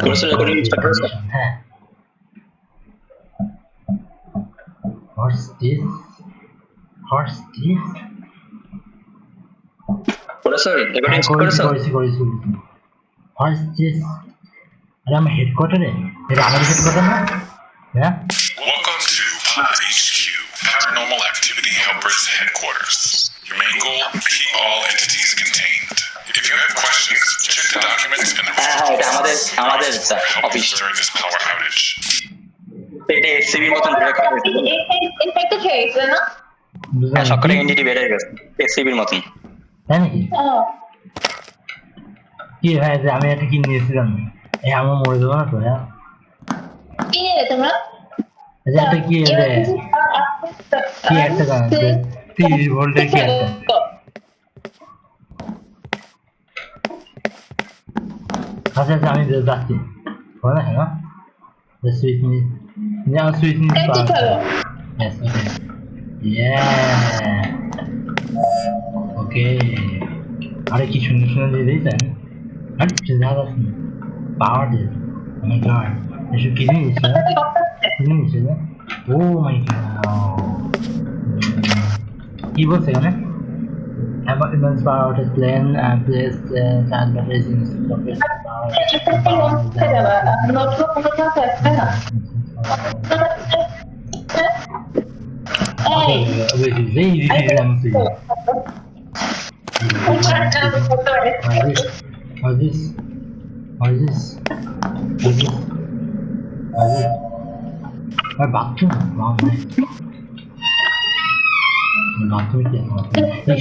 করেছো recording start করেছো? হ্যাঁ। What's this? What's this? করেছো রেকর্ডিং হ্যাঁ, স্টার্ট করেছো? করেছি। What's this? আরে আমার হেডকোয়ার্টারে, এটা আমাদের হেডকোয়ার্টার না? হ্যাঁ? Welcome to Pod HQ, Paranormal Activity Helpers Headquarters. Your main goal, keep all entities contained. If you have questions, check the documents and the এটা আমাদের help office. us during this power outage. এটা এসসিবির মতন break হবে। Infected হয়ে গেছে না? বুঝলাম না, সবকটা কি? এনটিটি বেড়ে গেছে এসসিবির মতন। তাই নাকি? কি হয়েছে? আমি একটা কিনে নিয়েছিলাম, আমার মরে যাবো না তো? হ্যাঁ, কি নিলে তোমরা? একটা কি একটা গান 30 ভোল্টের কি একটা। আচ্ছা, আমি যাচ্ছি। বলো না, হ্যাঁ? The Swiss needs. Yeah, Swiss needs Thank you, power. Yes, okay. Yeah. Okay. আরে কি সুন্দর দিয়ে দিয়েছেন। আরে ज़्यादा সুন্দর। পাওয়ার দিয়ে। Oh my god. এসব কিনে নিয়েছে না? কিনে নিয়েছে না? Oh my god. কি বলছে এখানে? Have immense power to plan and place child batteries in socket power.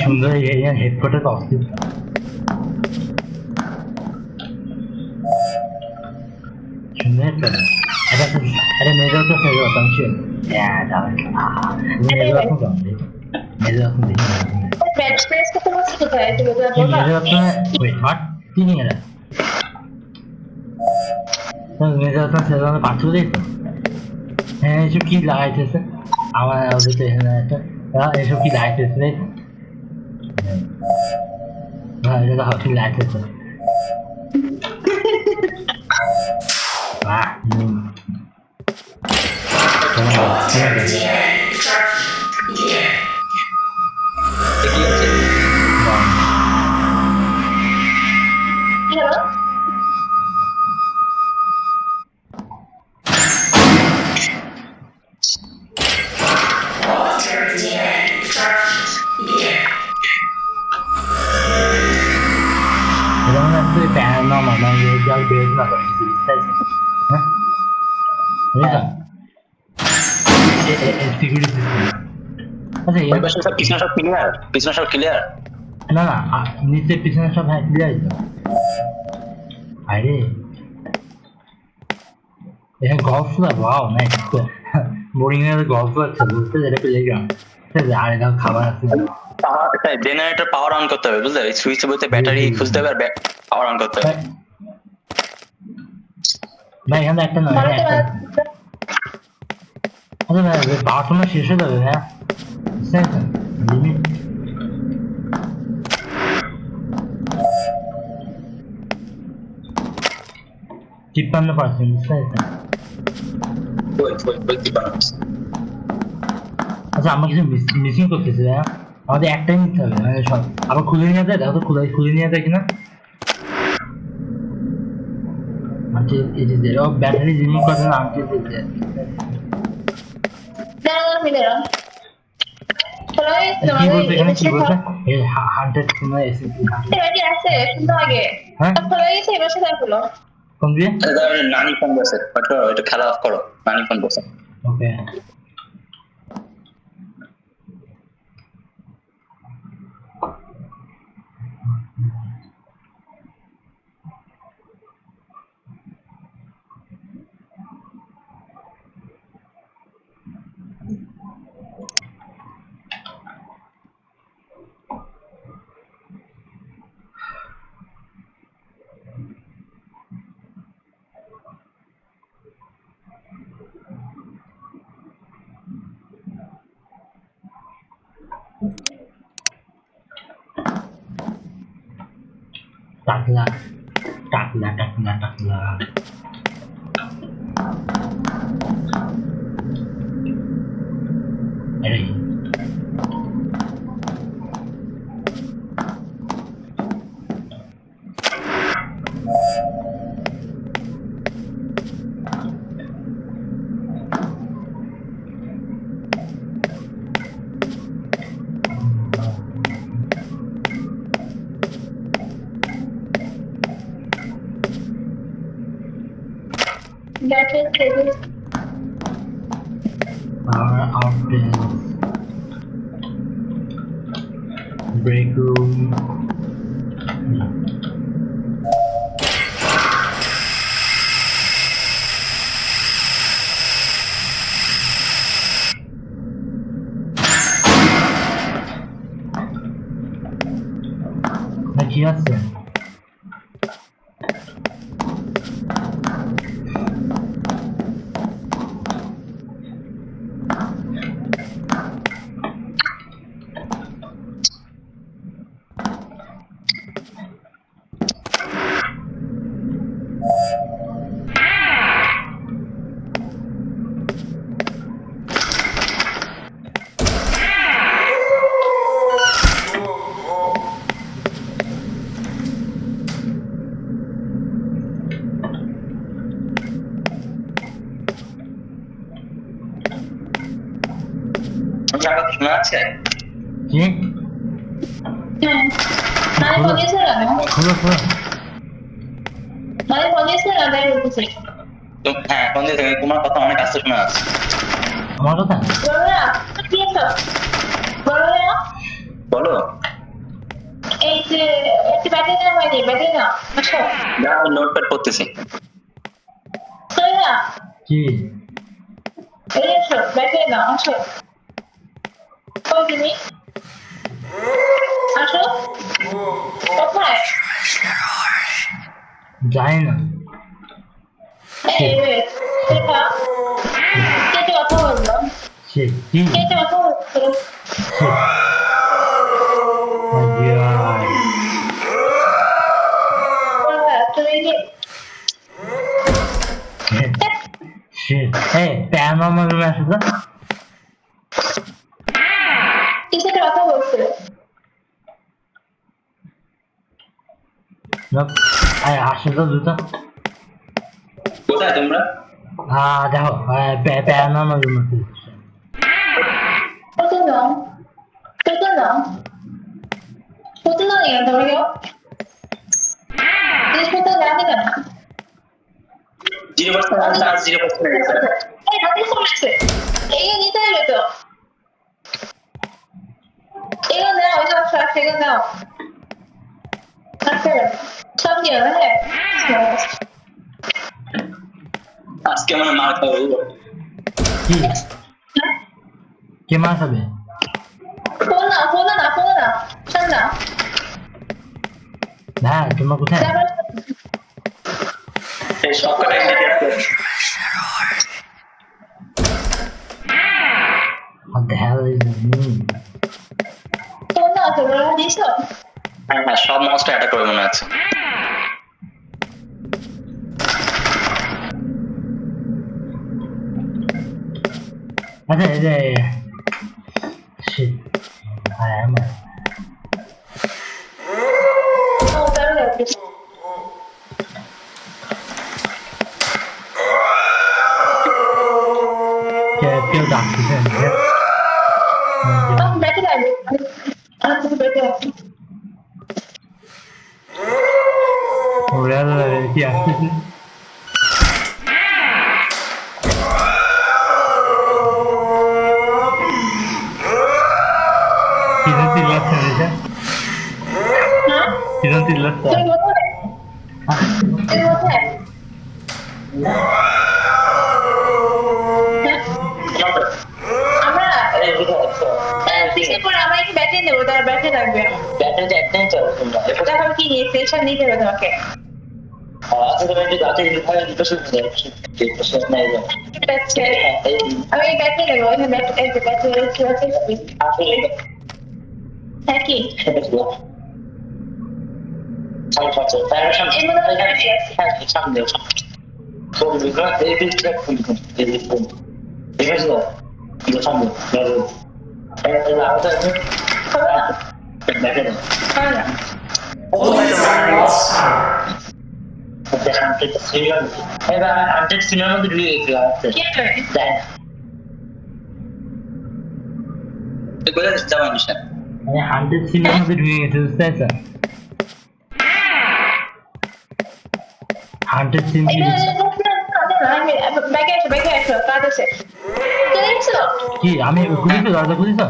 সুন্দর হেডকোয়ার্টার অস্থির। সুন্দর হেডকোয়ার্টার। এটা মেজর তো ফেরত আমি শিওর। হ্যাঁ, যাবে। মেজর এখন যাবে। মেজর এখন দেখি। মেজর আপনার ওয়েট হোয়াট কি নিয়ে এরা? মেজর আপনার সেজন্য পাথর দিয়েছে। হ্যাঁ, এসব কি লাগাইতেছে? আমার ওদের তো এখানে একটা এসব কি লাগাইতেছে? হ্যাঁ, এটা তো কি লাগাইতেছে? বাহ, paranormal, man, you're building up a disease. Huh? Reason? Security system. আচ্ছা, ওই পাশে সব পিছনে সব ক্লিয়ার। না, নিচে পিছনে সব হ্যাঁ ক্লিয়ার তো। আরে এখানে golf club, wow nice. Boring এর গল্ফ ক্লাব ছিল, বুঝতে এটা প্লেগ্রাউন্ড। আর এটা খাবার আছে। জেনারেটর পাওয়ার অন করতে হবে, বুঝলে? সুইচ বলতে ব্যাটারি খুঁজতে হবে আর পাওয়ার অন করতে হবে। ভাই এখানে একটা নয়, একটা আচ্ছা ভাই, পাওয়ার সময় শেষ হয়ে যাবে। হ্যাঁ, লিমিট 53%, বুঝতে পেরেছেন? আচ্ছা, আমার কিছু মিসিং করতেছে। হ্যাঁ, আমাদের একটাই নিতে হবে, মানে সব আবার খুলে নিয়ে যায়। দেখো তো খুলে নিয়ে যায় কিনা। Until it is there. Oh, battery remove করতে না, until it is there. কি বলছে এখানে? কি বলছে? এই 100 কোনো এসএসডি হ্যাঁ কোন দিয়ে? নানি ফোন বসে, এটা খেলা অফ করো। নানি ফোন বসে। ওকে, টাকলা টাকলা টাকলা টাকলা এই That is it. power outage break room না কি আছে জায়গা শোনা আছে? কি হ্যাঁ মানে ফোন দিয়েছে না খোলো খোলো মানে ফোন দিয়েছে না তাই বলতেছে হ্যাঁ এখন দিয়ে দেখেন, তোমার কথা অনেক আস্তে শোনা যাচ্ছে। আমার কথা বলো না কি একটা বলো না বলো। এই যে একটু ব্যাটারি না হয়নি ব্যাটারি না আসো যা নোটপ্যাড করতেছি। শোনো না কি এই এসো ব্যাটারি না আসো কই তুমি আসো কোথায় যাই না এই সেটা কেটে কথা বললো সে কি কেটে কথা বলছো তুমি কি Shit. Hey, paranormal room আছে তো? কিসের কথা বলছো Nope. এই আসে তো দুটো কোথায় তোমরা? দেখো paranormal room আছে কোথায় নাও কোথায় নাও কোথায় নাও নিয়ে তোমার কেউ জিনিসপত্র জানি কেন 0% চার্জ 0% হয়ে গেছে। এই হাতে চলেছে এগুলো নিতে হবে তো এগুলো নাও এগুলো সব এগুলো নাও আচ্ছা সব নিও হ্যাঁ আজকে মানে মার খাবো। কি কে মার খাবে ফোন না ফোন না ফোন না শোন না হ্যাঁ তোমরা কোথায় এই সব কটা ইন্ডিকেট করো। What the hell is this mean? Phone না তোমরা দিছো হ্যাঁ হ্যাঁ সব মনস্টার অ্যাটাক করে মনে আছে। আচ্ছা এই যে shit I am ও তাহলে কেউ ডাকতেছে ব্যাটারি লাগবে আর কিছু ব্যাটারি লাগবে ওরা কি আসতেছে কিরণ চিল্লাচ্ছে রেখা হ্যাঁ কিরণ চিল্লাচ্ছে তুমি কোথায় তুমি কোথায় হ্যাঁ আমরা পিছিয়ে পরে আমরা একটু ব্যাটারি নেবো তার ব্যাটারি লাগবে ব্যাটারিটা একটাই চাও তোমরা। তারপর কি নিয়ে সেশন নিতে হবে তোমাকে আচ্ছা তুমি একটু যাতে রিকোয়েস্ট নাই আমি ব্যাটারি নেবো ওই ব্যাটারি ব্যাটারি আছে আসলে হ্যাঁ কি এই মনে হয় ব্যাটারি আছে। হবে না। কি হবে? কোথায় যাবো নিশা? আমি 100 সিনের মধ্যে ঢুকে গেছি, বুঝতে পারছো? 100 সিন কি ব্যাগে আসো কাজ আছে। চলে গেছো? কি আমি খুলেছো, দরজা খুলেছো?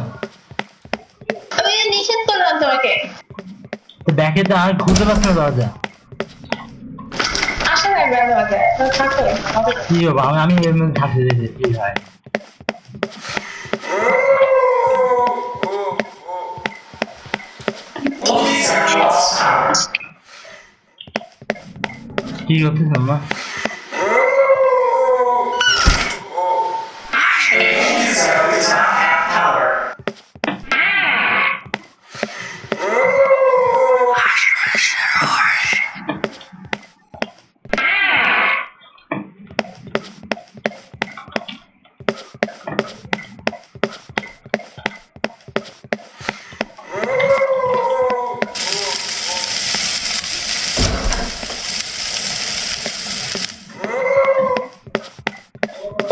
আমি নিষেধ করলাম তোমাকে। তো ব্যাকে তো আর খুলতে পারছো না দরজা। আসা লাগবে আমাকে থাকো। কি হবো, আমি এর মধ্যে থাকতে দেখি কি হয়। কি করতেছ আম্মা?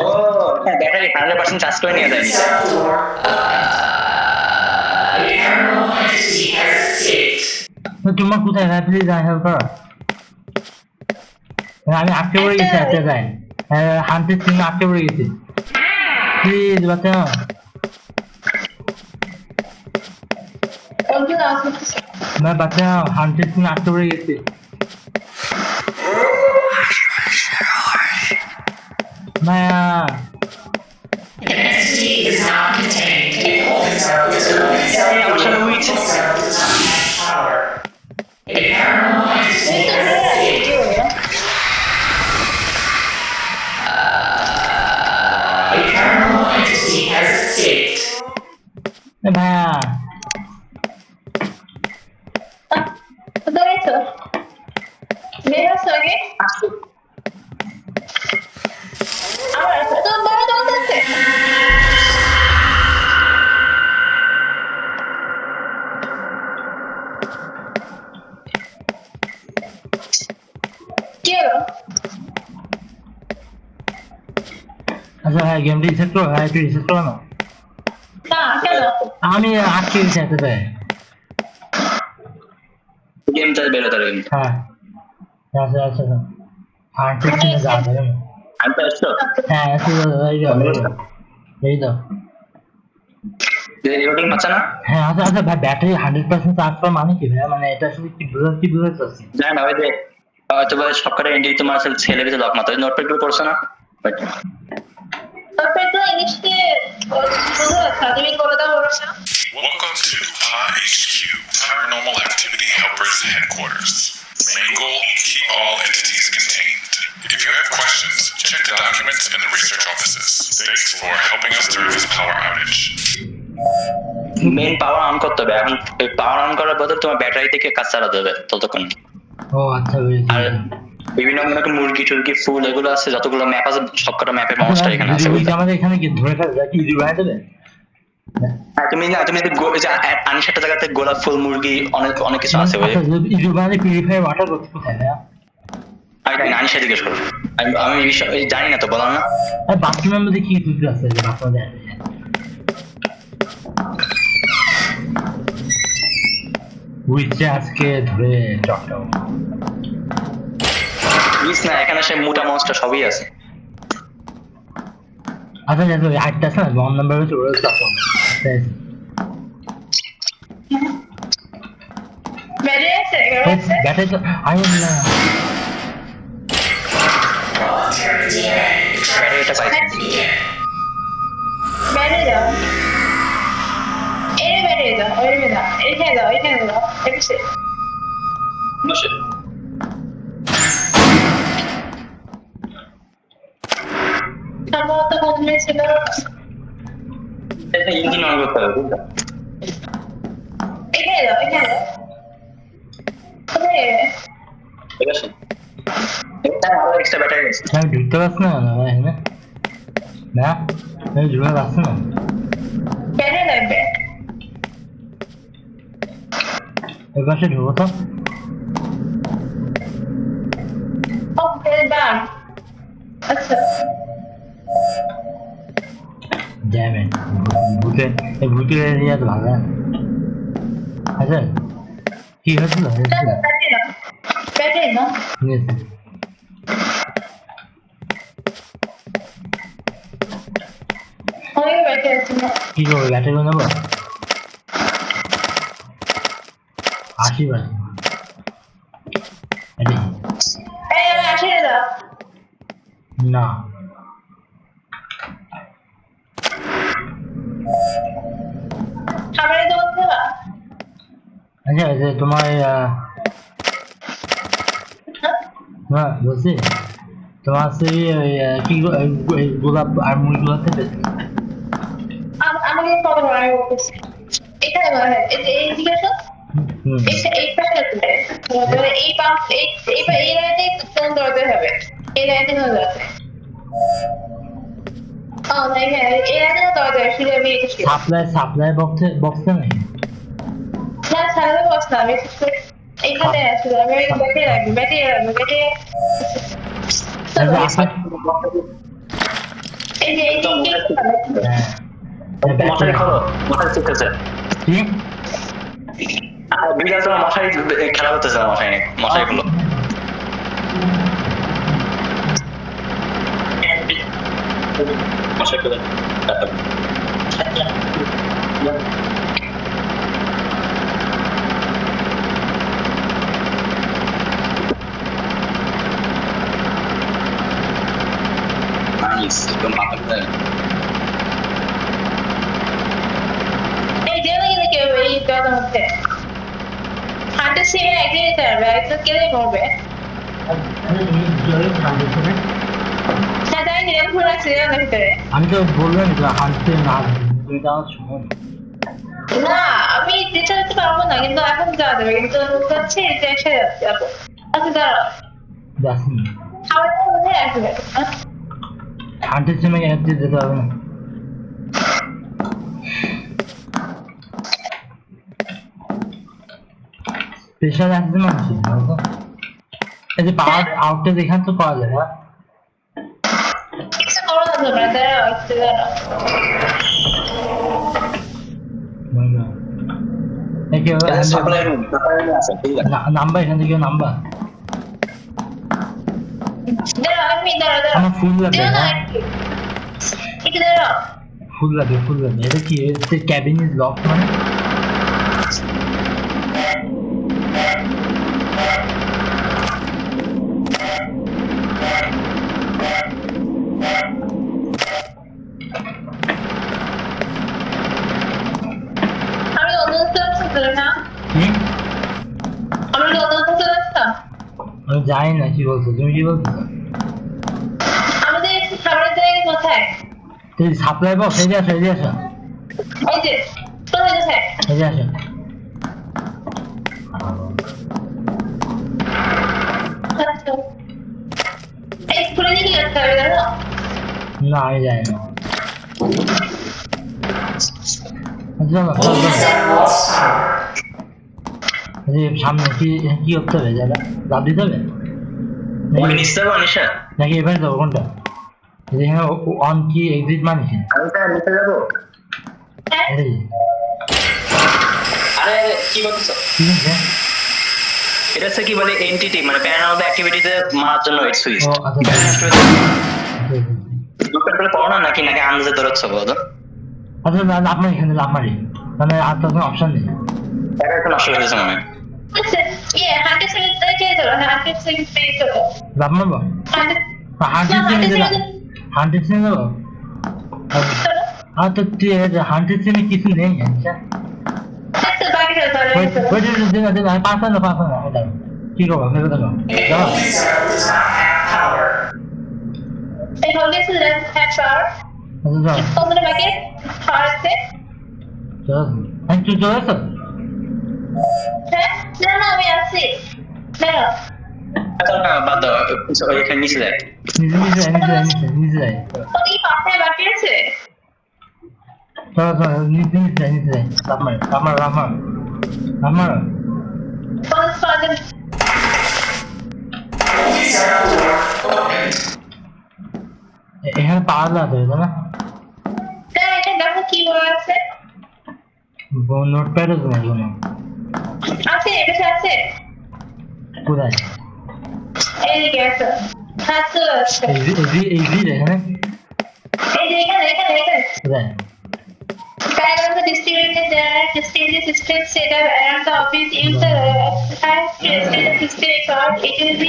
ও হ্যাঁ, ব্যাটারি 100% চার্জ করে নিয়ে যায় নিশা। তোমার কোথায় ভাই, প্লিজ হেল্প করো। আমি আটকে পড়ে গেছি একটা যাই, 100 সিন আটকে পড়ে গেছি, প্লিজ বাঁচাও। অর্জুন আসছে। না বাঁচাও, 100 সিন আটকে পড়ে গেছি। মায়া আমার সাথে উইচ ভাইয়া কোথায় গেছো? বের হচ্ছো আগে? আমার তো বড় দরজা আছে। কি হলো? আচ্ছা ভাই গেমটি রিসেট করো, ভাই একটু রিসেট করো না। না কেন? আমি আটকে গেছি একটা ভাই। গেম চার্জ বেরোতে গেম। হ্যাঁ আচ্ছা আচ্ছা, 100 সিনে যাওয়া যাবে না। আমি তো আসছো হ্যাঁ আচ্ছা, এই তো রেকর্ডিং পাচ্ছে না? হ্যাঁ আচ্ছা আচ্ছা ভাই, ব্যাটারি 100% চার্জ করা মানে কি ভাই, মানে এটা আসলে কি বুঝতে চাচ্ছি। জানি না ওই যে হয়তো বা সবকটা এন্ট্রি তোমার আসলে ছেলে বেঁচে লক মাত্র নোটপ্যাড গুলো করছো না? তারপরে তো ইংলিশ দিয়ে তুমি করে দাও বলছো। Welcome to HQ, Paranormal Activity Helpers Headquarters. Main goal, keep all entities contained. If you have questions, check the documents in the research offices. Thanks for helping us through this power outage. Main power on করতে হবে এখন। Power on করার বদলে তোমার battery থেকে কাজ চালাতে হবে ততক্ষণ। ও আচ্ছা বুঝেছি। আর বিভিন্ন মনে করো মুরগি টুরগি ফুল এগুলো আছে, যতগুলো ম্যাপ আছে সবকটা ম্যাপের মনস্টার এখানে আছে। ওই যে আমাদের এখানে কি ধরে ফেলা যায়, কি জুড়ে দেবে? হ্যাঁ তুমি যদি আনিশাটা জায়গাতে গোলাপ ফুল মুরগি অনেক কিছু আছে। ওই ইজুবানে পিউরিফায়ার ওয়াটার করতে কোথায় না? আমি জানি না, আনিশা জিজ্ঞেস করো। আমি এই বিষয়ে জানি না তো, বললাম না। আর বাথরুমের মধ্যে কি কিছু আছে যে বাথরুমে দেখা যায়? উইচে আজকে ধরে চকটাও। বুঝিস না, এখানে সে মোটা মনস্টার সবই আছে। আচ্ছা আচ্ছা, ওই আটটা আছে না, 1 নাম্বার হচ্ছে ওরা চকটাও। ব্যাটারি আছে? ব্যাটারি তো আমি না। ব্যাটারিটা পাইছি। ব্যাটারি দাও। এই ব্যাটারি দাও, ওই দাও, এখানে দাও, এখানে দাও, এসে বসে সম্ভবত বদলে ছিল। এটা ইঞ্জিন অন করতে হবে, বুঝলে? এখানে দাও, এখানে দাও। ঠিক আছে এটা আরো এক্সট্রা ব্যাটারি আছে আমি ঢুকতে পারছি না না ভাই না না আমি ঢুকতে পারছি না ব্যাটারি লাগবে এই পাশে ঢুকো তো ও দাম আচ্ছা Damn it. ভূতের এরিয়া তো ভালো না আচ্ছা কি হয়েছিল ব্যাটারি না অনেক ব্যাটারি আছে না কি করবো ব্যাটারি নেবো 80 বার এই আমি 80 দাও না খাবারের দোকান থেকে আচ্ছা যে তোমার না বলছি তোমার সেই কি গোলাপ আর মুড়িগুলো থেকে আমাকে কত বড় আমি বলতেছি এখানে বলে এই জিজ্ঞাসা এই প্যাকেটে এই পাম্প এই লাইনে কোন দরজা হবে এই লাইনে কোন দরজা ও নাই এই লাইনে দরজা শুধু আমি এটা সাপ্লাই বক্সে নেই না সারা বস না আমি এখানে আছে আমি ব্যাটারি এই যে মশারি খোলো মশারি শিখতেছে কি আর বিড়াল তো মশারি খেলা করতেছে মশারি নিয়ে মশারি খোলো মশারি খোলো Nice, একদম মাথাতে এই দেওয়া গেলে কি হবে এই দরজার মধ্যে হাঁটে সে একদিন যেতে পারবে একদিন কেটে পড়বে হ্যাঁ তাই নিলাম ঘুরে আসছে দেওয়ার ভিতরে আমি তো বললাম তো হাঁটতে না তুমি তো আমার সময় না আমি যেতে যেতে পারবো না কিন্তু এখন যাওয়া যাবে কিন্তু হচ্ছে যে এসে যাবো আচ্ছা দাঁড়াও যাচ্ছি খাবারটা মধ্যে আসবে হাঁটতে সময় একদিন যেতে হবে না স্পেশাল আসছে মানুষ এই যে পাওয়ার আউটটা এখান তো পাওয়া যায় না কিছু করো না তোমরা দাঁড়াও একটু দাঁড়াও সাপ্লাই রুম আছে ঠিক আছে নাম্বার এখান থেকে নাম্বার দাঁড়াও আমি দাঁড়াও আমার ফুল লাগবে দাঁড়াও না একটু দাঁড়াও ফুল লাগবে এটা কি ক্যাবিন ইজ লক মানে আমি অন্য চলে না কি আমি অন্য চলে আসতাম আমি জানি না কি বলছো তুমি কি বলছো আমাদের খাবারের জায়গা কোথায় তুই সাপ্লাই বক্স এই যে আসো এই যে কোথায় কোথায় এই যে আসো আচ্ছা এই খুলে নিয়ে আসতে হবে জানো না আমি জানি না সামনে কি কি করতে হবে যারা লাভ দিতে হবে ওই নিচে যাবো নিশা নাকি এবারে যাবো কোনটা এখানে অন কি এক্সিট মানিস আমি স্যার নিচে যাবো হ্যাঁ আরে কি বলছো ঠিক আছে এটা হচ্ছে কি বলে এন্টিটি মানে প্যারানর্মাল অ্যাক্টিভিটিতে মারার জন্য এটা সুইচ ও আচ্ছা দুটো করে পড়ো না নাকি আন্দাজে ধরছো বলো আচ্ছা না আপনার এখানে লাভ মারি মানে আর তো কোনো অপশন নেই এটা একটু নষ্ট হয়ে গেছে মনে হয় আচ্ছা 100 সেকেন্ড থেকে চলো 100 সেকেন্ড থেকে চলো লাভ মারবো 100 সেকেন্ড দেবো আর তো তুই 100 সেকেন্ড কিছু নেই আচ্ছা বাকি চলো পাঁচ কি করবো ভেবে দেখো এই হোল্ডিং টু লেফট হ্যান্ড পাওয়ার তোমরা বাকি ফার্স্টে তুই চলে আসো হ্যাঁ না আমি আছি না আচ্ছা না বাদ দাও ওইখানে নিচে যায় নিচে যায় ওই পাশে বাকি আছে চলো নিচে যায় রামার কোন স্পটে এখানে পাওয়া যাবে না এটা দেখো কি বলা আছে নোটপ্যাডও তো নাই কোনো আছে এটা আছে কোথায় এইদিকে আছে হাতে আছে এই এখানে এই যে এখানে কোথায় Parallel the distributed distributed system setup around the office user has created a system record. It will be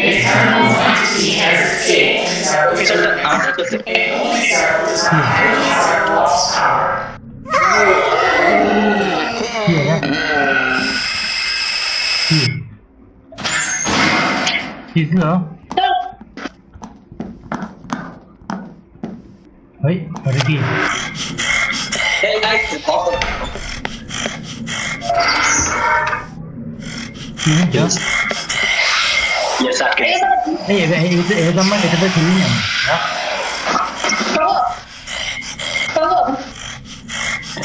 অফিসারটা আমার কাছে কি এটা কি ছিল ওই ওটা কি এই লাইট অফ কি হয়েছে ইয়েস আটকে এটা আমার এটাতে খেলি না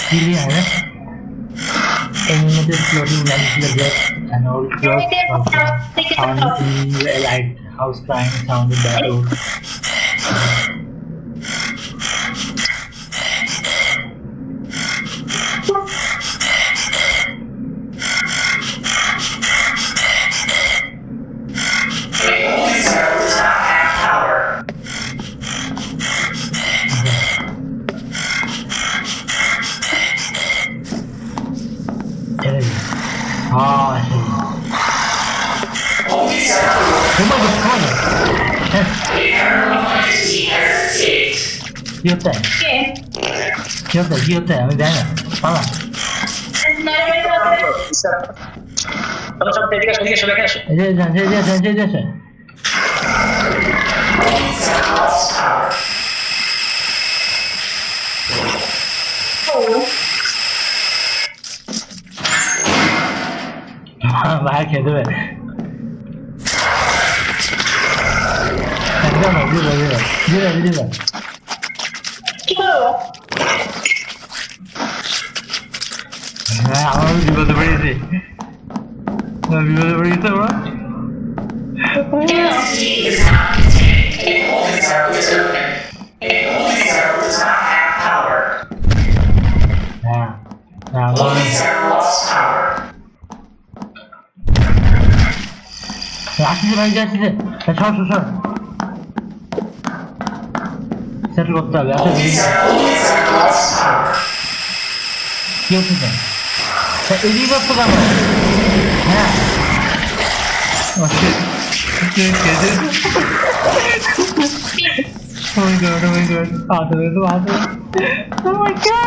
কি লিয়া है animated floating lamps that an old clock found in a lighthouse crying sounded that old কি হতে আমি জানি না পালা তোমরা সব এদিকে সব এখানে আসো এই যে ভাই খেতে হবে একদম দিলে হ্যাঁ আমার বিপদে পড়েছি আমরা আসছে ভাই যাচ্ছে সর সেট করতে হবে কি হচ্ছে এদিকে করতে পারবো হ্যাঁ Oh my god, father, oh my god.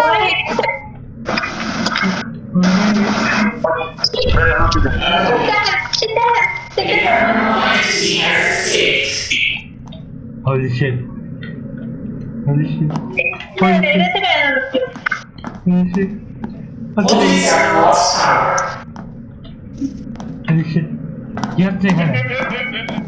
Holy shit. Holy shit. You have to take it.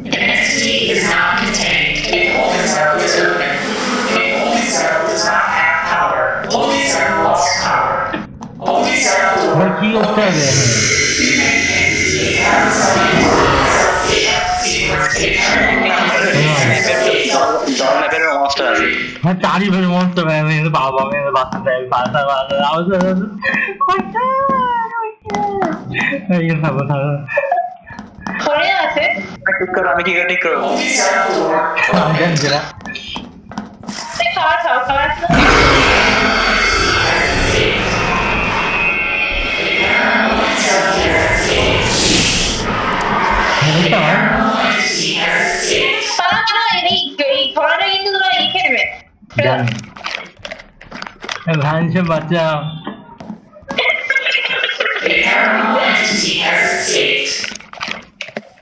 Entity is not contained. A holding cell is open. A holding cell does not have power. Holding cell lost power. Holding cell What do you say there? मैं तारी भर monster है मेरे बाबा मेरे बात है बात आवाज ये सब बता পড়ে আছে ঠিক করো আমি কি ঠিক করব देख जरा খাওয়া ঘোড়াটা কিন্তু তোমার লিখে নেবে भान से बचा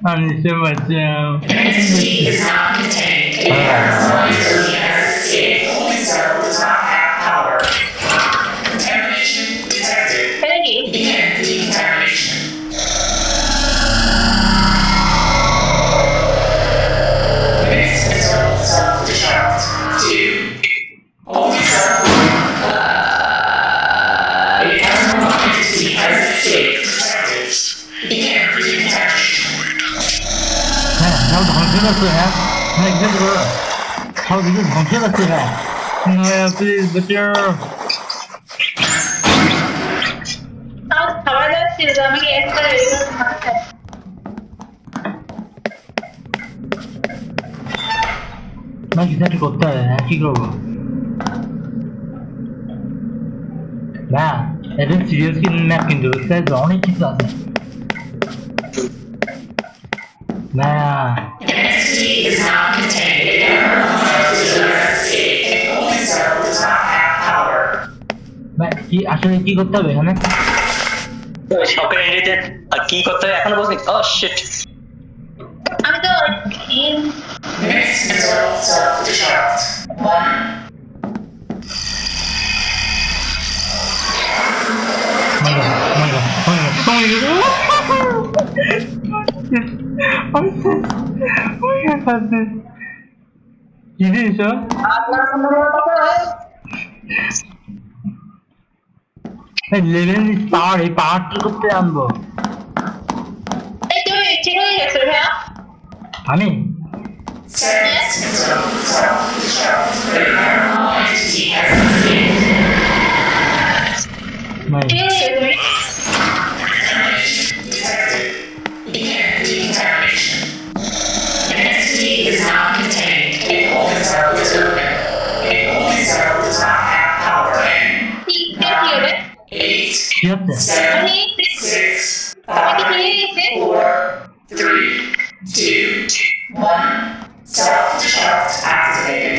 भान से बचा entity is not contained. A paralyzed entity has escaped. Holding cell does not have power. Contamination detected. এটা কি Begin decontamination. যাচ্ছে হ্যাঁ একদম সব কিছু ধ্বংস যাচ্ছে হ্যাঁ প্লিজ বাঁচাও তাও খাবার যাচ্ছিল তো আমাকে একটা এইভাবে মারছে। না কিছু একটা করতে হবে হ্যাঁ কি করবো না এটা সিরিয়াস ম্যাপ কিন্তু অনেক কিছু আছে না An entity is not contained. A kernel cell is under escape. A holy cell does not have power. কি আসলে কি করতে হবে এখানে শখের এন্ট্রিতে কি করতে হবে এখনো বলছি ও শিট আমি তো Mixed internal self-destruct. 1. কি দিয়েছ লেভেল পাওয়ার এই পাওয়ারটা করতে আনবো এই তুমি ঠিক হয়ে গেছো ভাইয়া আমি Mixed internal self-destruct. The kernel entity has escaped. নাই ঠিক হয়ে গেছো তুমি Decontamination detected. Begin decontamination. An entity is not contained. A holy cell is open. A holy cell does not have power. কি হবে 8, কি হচ্ছে 7, আমি 6, আমি 5, ঠিক হয়ে গেছে 4, 3, 2, 1. Self-destruct activated.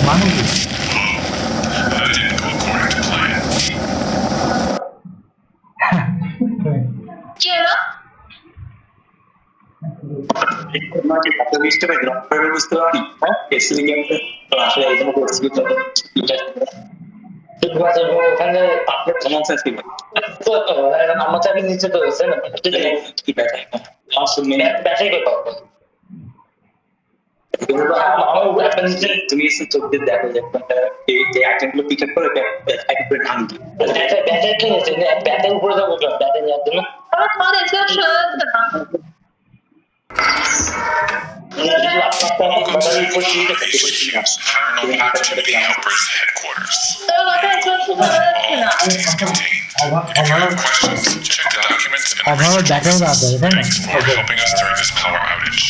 মানে কি That didn't go according to plan. কি হলো বুঝতে পারি বুঝতে পারি হ্যাঁ স্পেসিফিক একটা আসলে এই জন্য স্পেসিফিক ঠিক আছে ওখানে আপলোড কমন সেন্স কি আমার চাবি নিচে তো হয়েছে না কি ব্যাটারি ব্যাটারি কই পাবো আমার একটা নিচে তুমি এসে চোখ দিয়ে দেখো যে যে আইটেমগুলো পিক আপ করে ব্যাটারি করে টান দিই ব্যাটারি কি নিচে ব্যাটারি উপরে যাবো ব্যাটারি নেওয়ার জন্য আমার খাওয়া দেখছো শোনা Paranormal Activity Helpers Headquarters. তোর কথা একটু শোনা যাচ্ছে না All entities contained. If you have questions, check the documents and the অভাবে research ব্যাটারি office. দাঁড়াতে তাই না Thanks for helping us during this power outage.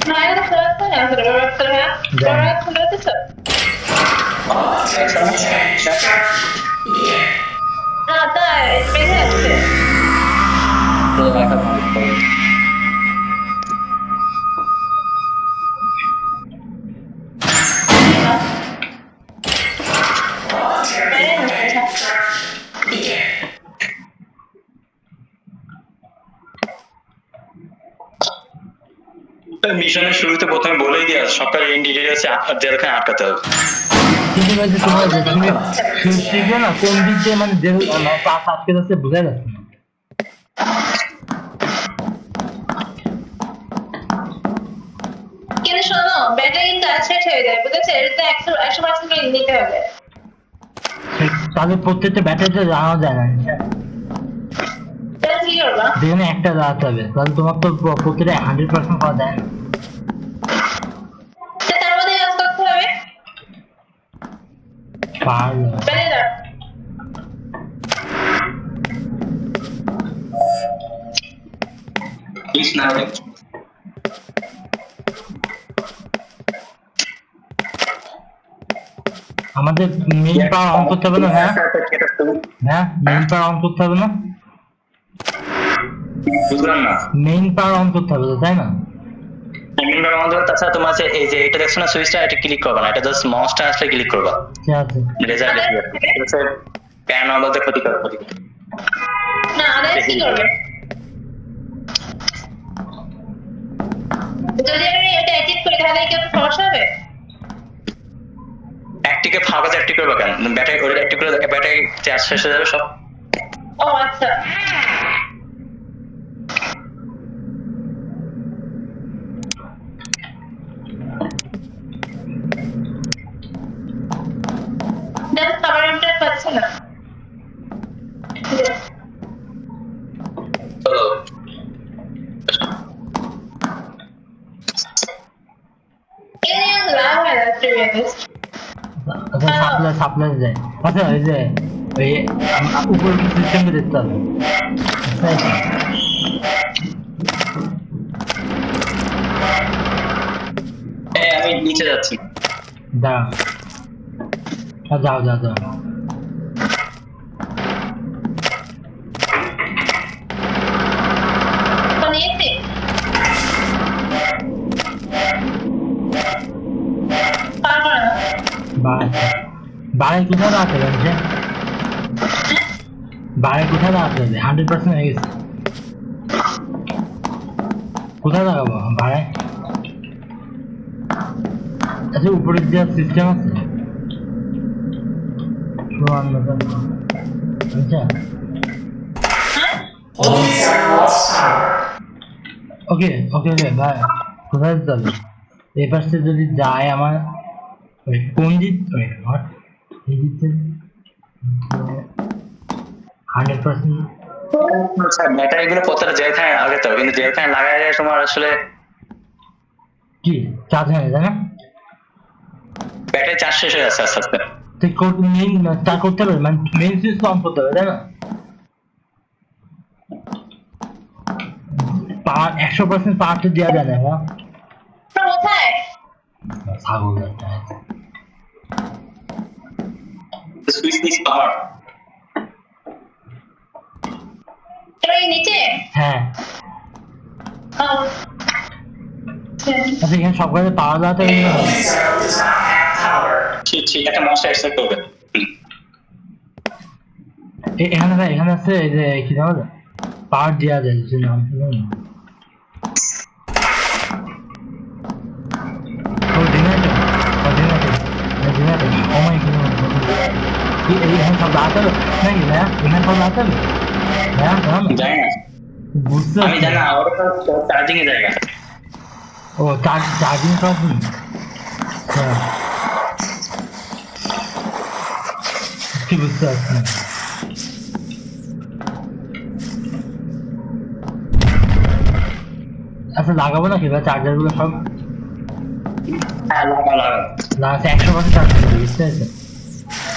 না এটা শোনা যাচ্ছে না তোর ব্যাপারটা হ্যাঁ তোর শোনা যাচ্ছে Begin. না তাই বেঁধে যাচ্ছে Begin. মিশনের শুরুতে প্রথমে বলেই দিয়া সকালে ইন ডিটেইলসে জেলখানে আটকাতে হবে কিন্তু বলছে তোমার যে তুমি শিখবে না কোন দিক দিয়ে মানে যে পাস আটকে যাচ্ছে বোঝা যাচ্ছে না কিন্তু শোনো ব্যাটারি কিন্তু শেষ হয়ে যায় বুঝেছো এটা 100% করে নিতে হবে তাহলে প্রত্যেকটা ব্যাটারিটা জানা যায় না তাহলে কি করবা যেখানে একটা দাঁড়াতে হবে তাহলে তোমার তো প্রত্যেকটা 100% করা যায় না তার মধ্যে কাজ করতে হবে পারলো বেরিয়ে দাও প্লিজ না আমাদের মেইন পাওয়ার অন করতে হবে না হ্যাঁ হ্যাঁ মেইন পাওয়ার অন করতে হবে না বুঝলাম না মেইন পাওয়ার অন করতে হবে তো, তাই না মিনিমাম আমাদের তাছাড়া তোমার যে এই যে এটা দেখছো না সুইচটা এটা ক্লিক করবা না এটা জাস্ট মাউসটা আসলে ক্লিক করবা ঠিক আছে রেজাল্ট দেখবে প্যান আমাদের ক্ষতি করে না আরে কি করবে যদি আমি এটা অ্যাক্টিভ করি তাহলে কি সমস্যা হবে একটিকে ফাঁকা অ্যাক্টিভ করবা কেন ব্যাটারি ওটা অ্যাক্টিভ করে ব্যাটারি চার্জ শেষ হয়ে যাবে সব ও আচ্ছা খাবার ইন্টার পাচ্ছে না সাপ্লাই যায় আচ্ছা ওই যে ওই উপর সিস্টেমে দেখতে হবে আমি নিচে যাচ্ছি দাঁড়াও যাও নিয়েছি পারবো না বাড়ি কোথায় দাঁড়াতে হবে বাড়ি কোথায় দাঁড়াতে হবে 100% হয়ে গেছে কোথায় দাঁড়াবো বাড়ায় আচ্ছা উপরে দেওয়ার সিস্টেম আছে আচ্ছা ওকে ভাই কোথায় যেতে হবে এই পাশে যদি যায় আমার কোন দিক 100% ব্যাটারি গুলো প্রত্যেকটা যেখানে আগে তো কিন্তু যেখানে লাগাই যায় তোমার আসলে কি চার্জ হয়ে যায় না ব্যাটারি চার্জ শেষ হয়ে যাচ্ছে আস্তে আস্তে মেইন তা করতে হবে মানে মেইন সুইচ অন করতে হবে তাই না পাওয়ার 100% পাওয়ার তো দেওয়া যায় না কোথায় ছাগল একটা সুইচ নিস পাওয়ার এই নিচে হ্যাঁ ও আচ্ছা এখানে সব কাজে পাওয়ার দেওয়াতে ঠিক একটা মশা এক্সেপ্ট করবে এখানে আছে এই যে কি জানো পাওয়ার দেওয়া যায় যে নাম সব দাঁড়াতে হবে নাকি না এখানে সব দাঁড়াতে হবে জানি না বুঝতে আমি জানি না ওটা তো চার্জিং এর জায়গা ও চার্জিং পাচ্ছি কি বুঝতে পারছি না আচ্ছা লাগাবো নাকি বা চার্জার গুলো সব হ্যাঁ লাগা লাগাচ্ছে 100% চার্জ করতে বুঝতে পারছো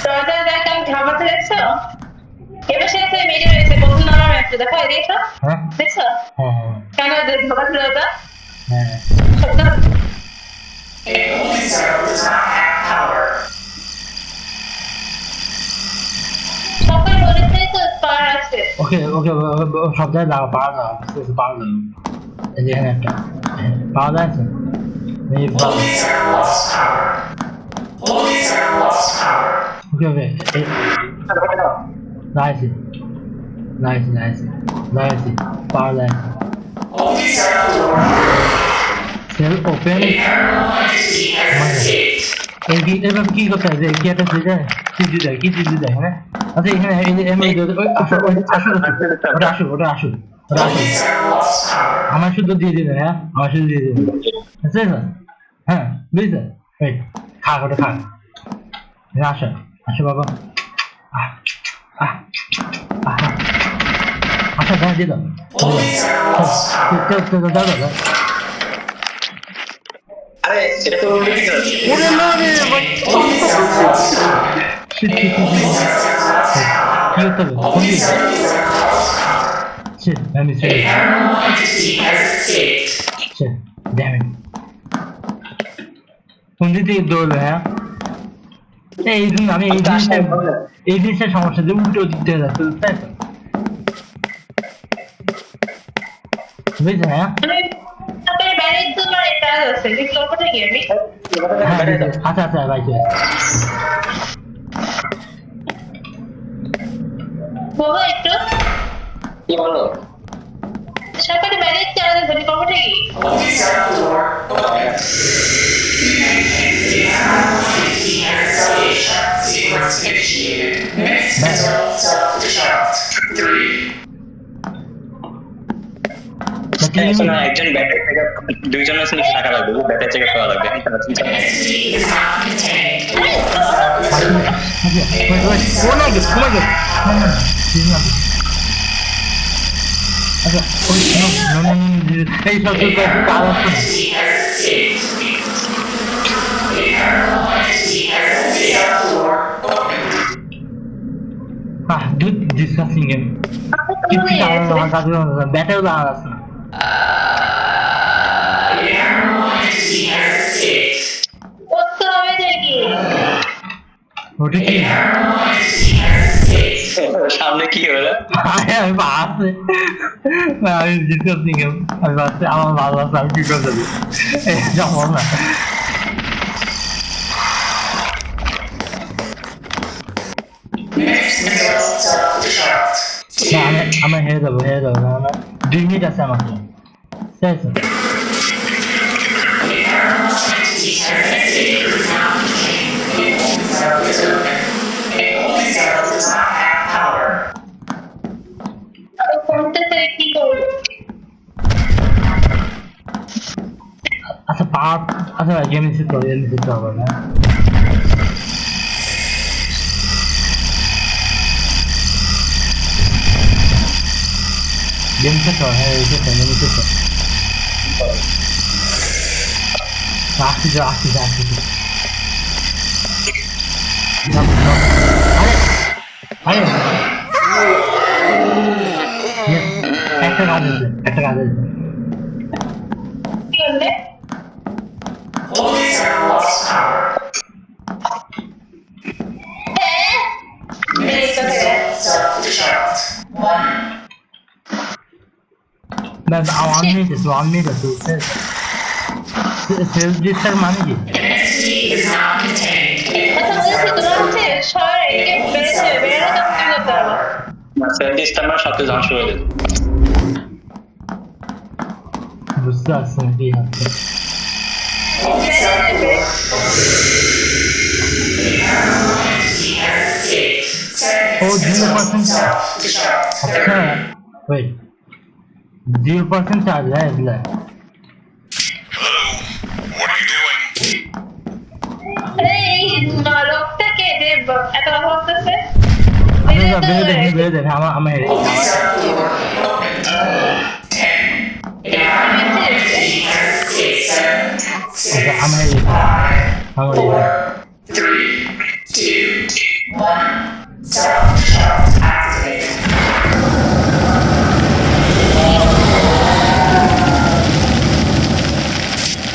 দরজা দেখ আমি ঝামাতে দেখছো এবার সে মেরে রয়েছে বন্ধু নামার একটা দেখো এই দেখো হ্যাঁ দেখছো হ্যাঁ কেন ঝামাতে দরজা হ্যাঁ A holy cell does not have power. সবাই বলেছে তো পাওয়ার আছে ওকে সব জায়গায় লাগা পাওয়া যাবে বুঝতে পারছো পাওয়া যাবে এই যে এখানে একটা পাওয়া যাচ্ছে এই Holy cell lost power. Holy cell lost power. ওকে লাগাইছি পাওয়ার লাগাইছি Holy cell door. Cell open A paranormal entity has escaped. এই কি এবার কি করতে হবে কি একটা দিতে যায় হ্যাঁ আচ্ছা এখানে ওটা আসুক Holy cell lost power. আমার শুধু দিয়ে দিবেন হ্যাঁ আমার শুধু দিয়ে দিবেন বুঝতে হ্যাঁ বুঝতে খা আসো বাবা আচ্ছা হ্যাঁ দিয়ে দাও Holy cell lost power. দাও আরে এটা তো উল্টে গেছে ওরে না রে ভাই Holy cell lost power. কি হতে হবে Holy cell lost power. shit let me A see paranormal entity has escaped. shit damn it কোন দিকে দৌড়বে হ্যাঁ এই জন্য আমি এই জিনিসটা সমস্যা যে উল্টো দিক থেকে যাচ্ছে তাই তো বুঝছেন হ্যাঁ তারপরে বাইরে তোমার এটা আছে যে কোথায় গিয়ে আমি আচ্ছা ভাই বলো একটু কি বলো সরকারি বাইরে চালাতে ধরি কোথায় গিয়ে Holy cell door. The paranormal entity has escaped. Sequence initiated. Next mental self-destruct. 3. একজন ব্যাটারি চেকআপ দুইজনের সঙ্গে টাকা লাগবে ব্যাটারি চেকআপ করা লাগবে Entity is not contained. এই সব Entity has escaped. A paranormal entity has escaped. Discussing game কিছু আমার কাছে ব্যাটারি দাঁড়া আছে না Paranormal entity has escaped. করতে হবে নাকি? ওটা কি Paranormal entity has escaped. সামনে কি হলো? আমি ভাবছি আমি ডিসকাসিং গেম আমি ভাবছি আমার ভালো আছে আমি কি করে দেবো যেমন না Next missile self-destruct. আমি হেরে যাবো আমার 2 মিনিট আছে আমার শেষ A paranormal entity has escaped or is now contained. A holding cell is open. A holding cell does not have power. করতে চাই কি করবো? আচ্ছা পাওয়ার আচ্ছা গেম সেট হবে না গেম সেট হ্যাঁ এই সেট গেম সেট আসছি আরে একটা কাজ আছে কি করলে? Holding cell lost power. হ্যাঁ? Next missile self-destruct. 1. But 1 minute আছে সেলফ ডিস্টার মানে কি An entity is now contained. A আচ্ছা holding বলছি cell তোমার is হচ্ছে open. শহরে একে বেড়েছে বেড়ে তো কি করতে হবে? সেলফ সব ধ্বংস হয়ে যেত। বুঝতে পারছি না কি হচ্ছে Holding cell door open. A paranormal entity has escaped. Set Oh, next missile 0% self-destruct. আচ্ছা 30. wait 0% চার্জ হ্যাঁ এগুলা Hello? What are you doing? এই লোকটাকে যে এত কথা বলতেছে আচ্ছা বেড়ে দেবে আমার হেরে Holding cell door opened. 10. A paranormal entity has escaped. 7. 6. আমার হেরে 5. আমার 4. 3. 2. 1. Self-destruct activated.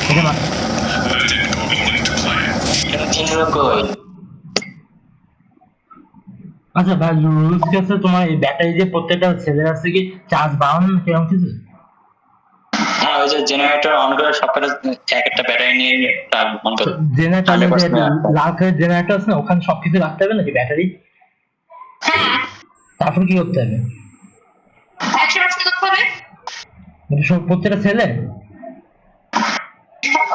এটা না That didn't go according to plan. এটা 3 লোক কই? আচ্ছা ভাই রুলস কাছে তোমার এই ব্যাটারি যে প্রত্যেকটা ছেলের আছে কি চার্জ বাড়ানো কেমন কিছু হ্যাঁ ওই যে জেনারেটর অন করে সবকটা এক একটা ব্যাটারি নিয়ে তার অন করে জেনারেটর 100% লাল কালার জেনারেটর আছে না ওখানে সবকিছু রাখতে হবে নাকি ব্যাটারি হ্যাঁ তারপর কি করতে হবে 100% করতে হবে মানে সব প্রত্যেকটা ছেলে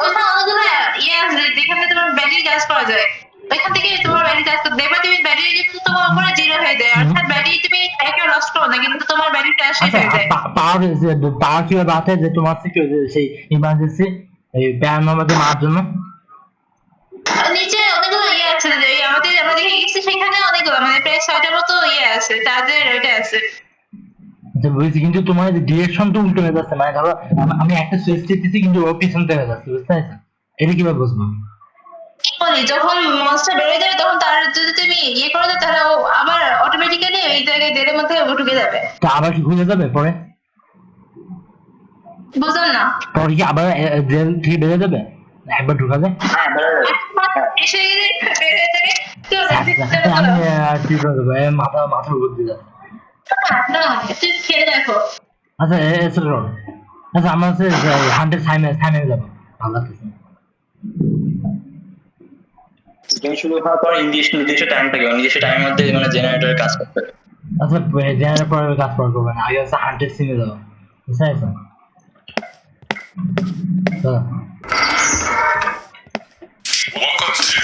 ওইখানে অনেকগুলো ইয়ে আছে যেখানে তোমার ব্যাটারি চার্জ করা যায় ওইখান থেকে তোমার ব্যাটারি চার্জ করতে দেখবে তুমি ব্যাটারি কিন্তু তোমার উপরে জিরো হয়ে যায় অর্থাৎ ব্যাটারি তুমি একে লস করো না কিন্তু তোমার ব্যাটারি চার্জ শেষ আচ্ছা হয়ে যায় পাওয়ার কিভাবে আছে যে তোমার থেকে সেই ইমার্জেন্সি এই প্যান আমাদের মারার জন্য আর নিচে অনেকগুলো ইয়ে আছে যে আমরা দেখে গেছি সেখানে অনেকগুলো মানে প্রায় 6টার মতো ইয়ে আছে চার্জের ওইটা আছে আচ্ছা বুঝছি কিন্তু তোমার ডিরেকশন তো উল্টো হয়ে যাচ্ছে মানে ধরো আমি একটা সুইচ টিপতেছি কিন্তু ও পিছন থেকে হয়ে যাচ্ছে বুঝতে পারছো এটা কিভাবে বুঝবো কি করি যখন মনস্টার বেড়ে যাবে তখন তার যদি তুমি ইয়ে করে দাও তাহলে ও আবার অটোমেটিক্যালি ওই জায়গায় দেড়ের মধ্যে ঢুকে যাবে তা আবার কি খুঁজে যাবে পরে বুঝলাম না পরে কি আবার জেল থেকে বেরিয়ে যাবে একবার ঢুকা যায় হ্যাঁ এসে গেলে বের হয়ে যাবে তো আমি কি করে দেবো মাথার উপর দিয়ে যাচ্ছে না তুই খেলে দেখো আচ্ছা এসে রোড আচ্ছা আমার হচ্ছে 100 সাইমে যাবো ভালো লাগতেছে গেম শুরু হওয়ার পর নির্দিষ্ট টাইম থাকে নির্দিষ্ট টাইমের মধ্যে মানে জেনারেটরের কাজ করতে হবে আচ্ছা জেনারের পরে কাজ করবো না আগে হচ্ছে 100 সিমে যাবো বুঝতে পারছো Welcome to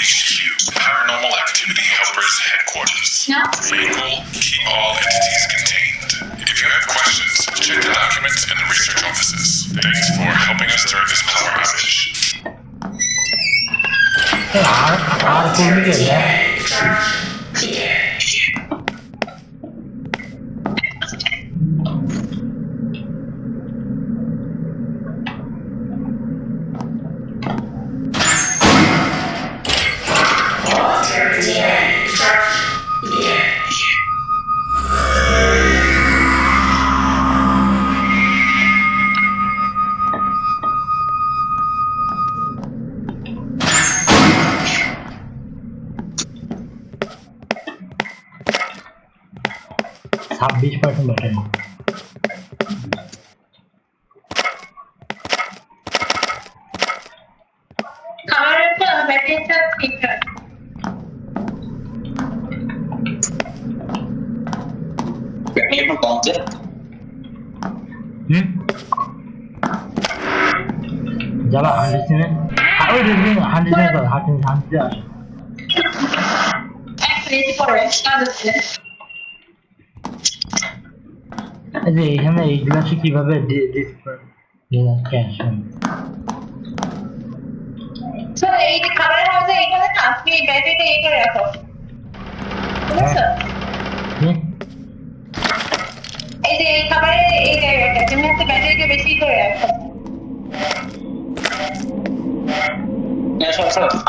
HQ, Paranormal Activity Helpers Headquarters. Yeah. Main goal, keep all entities contained. If you have questions, check the documents in the research offices. Thanks for helping us during this power outage. আর করবি কে Volunteer 26% battery. খাবারের তো ব্যাটারিটা ঠিকঠাক। Battery এখন কমছে। যাবা 100 সিনে ওই দেখবি 100 সিনে কর 100 আসে। এক মিনিট পরে কাজ হচ্ছে। এই যে এখানে এই গ্লাসে কিভাবে ডিসপ্লে ক্যাশ তো এই যে খাবারের হাউসে এখানে না আপনি ব্যাটারিটা এই করে রাখো, বুঝছো? এই যে এই খাবারের এই জায়গাটা তুমি হচ্ছে ব্যাটারিটা বেশি করে রাখো।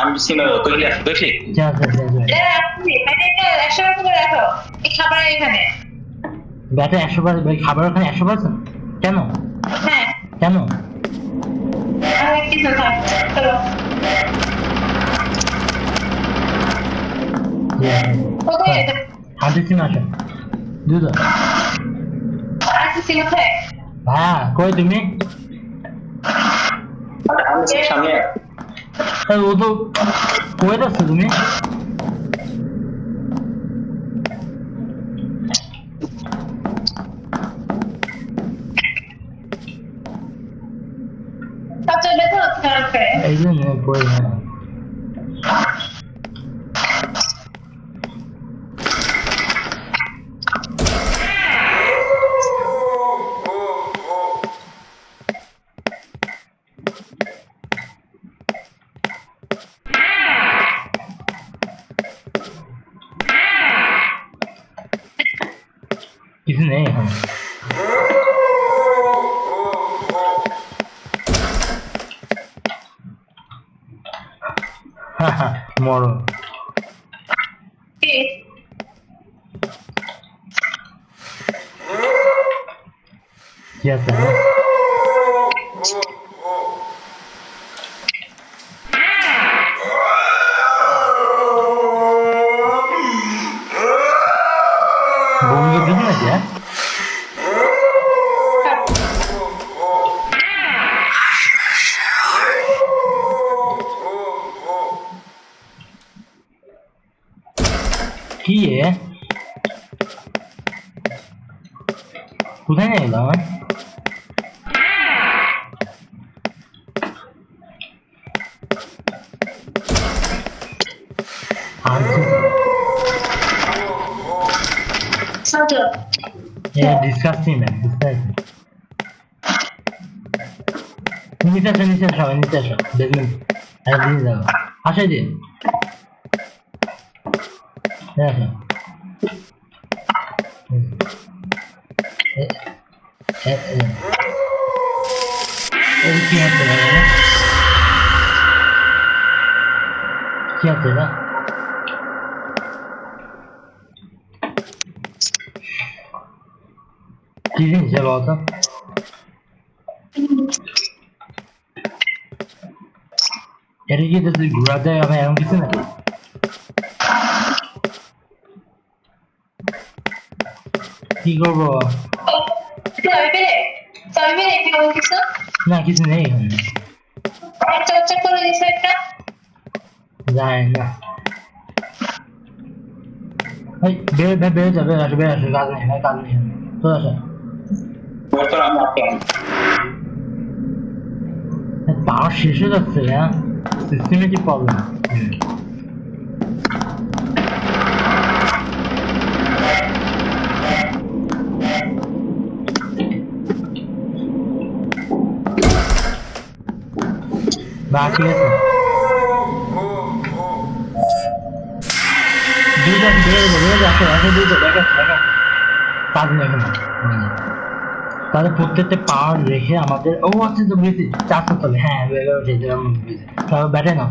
আমি সিমে কইলে দেখি যা আপনি ব্যাটারিটা 100% করে রাখো এই খাবারের এখানে। ব্যাটারি 100% খাবার ওখানে 100%? কেন হ্যাঁ কেন? আর কিছু থাক চলো কোথায় 100 সিনে আসে দুধ আসছি কোথায়? হ্যাঁ কই তুমি? আমি সামনে ও তো কই যাচ্ছ তুমি? সব চলে তো খারাপ করে। এই জন্য কই না কিছু নেই এখন। মরো কি কি আছে বমি করতেছি নাকি হ্যাঁ কি এ কোথায় নিয়ে গেলাম চলো disgusting man disgusting নিচে আসো সবাই নিচে আসো দেখবেন আর দিন যাবো আসো দিন আসো কি আছে কি আছে না কি জিনিস বলতো এটা কি যদি ঘোরা যায় আমি এমন কিছু না কি করবো না কিছু নেই চর্চা করে দিচ্ছে একটা যায় না বেড়ে যাবে আসো কাজ নেই ভাই কাজ নেই তো আসো আমি আসলাম পাওয়ার শেষ হয়ে যাচ্ছে হ্যাঁ সিস্টেমে কি প্রবলেম বাকি আছে দুইটা বেড়ে আসো দুইটা দেখা কাজ নেই এখন তাহলে প্রত্যেকটা পাওয়ার রেখে আমাদের ও আচ্ছা তো বুঝেছি 400 তবে হ্যাঁ তাহলে ব্যাটে না